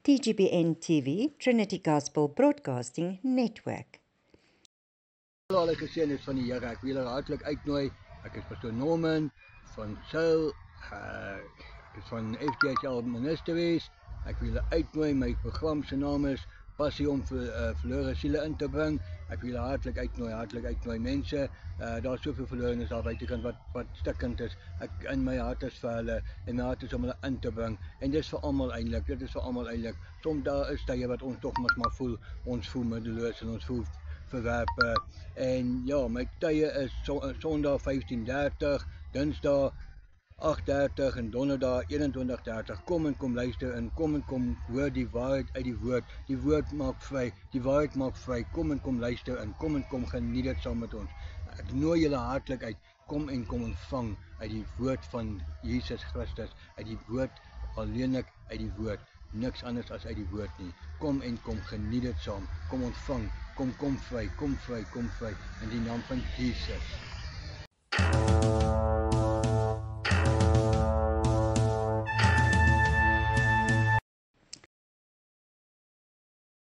TGBN TV, Trinity Gospel Broadcasting Network. Al ek gesê is van die Here, ek wil hartlik uitnooi. Ek is Pastor Norman van Sail, ek is van FTHL Ministries. Ek wil uitnooi, my program se naam is Passie om verlore siele in te bring. Ek wil hartlik uitnooi mense. Daar's soveel verlorenes daar buitekant wat stikkend is. Ek in my hart is vir hulle en my hart is om hulle in te bring. En dit is vir almal eintlik. Soms daar is tye wat ons tog maar voel, ons voel moedeloos en ons voel verwerpe. En ja, my tye is Sondag 15:30, Dinsdag 8:30 en Donderdag 21:30. Kom luister en kom hoor die waarheid uit die woord. Die woord maak vry, die waarheid maak vry. Kom luister en kom geniet dit saam met ons. Ek nooi julle hartlik uit. Kom ontvang uit die woord van Jesus Christus, uit die woord alleenlik uit die woord. Niks anders as uit die woord nie. Kom geniet dit saam. Kom ontvang. Kom vry in die naam van Jesus.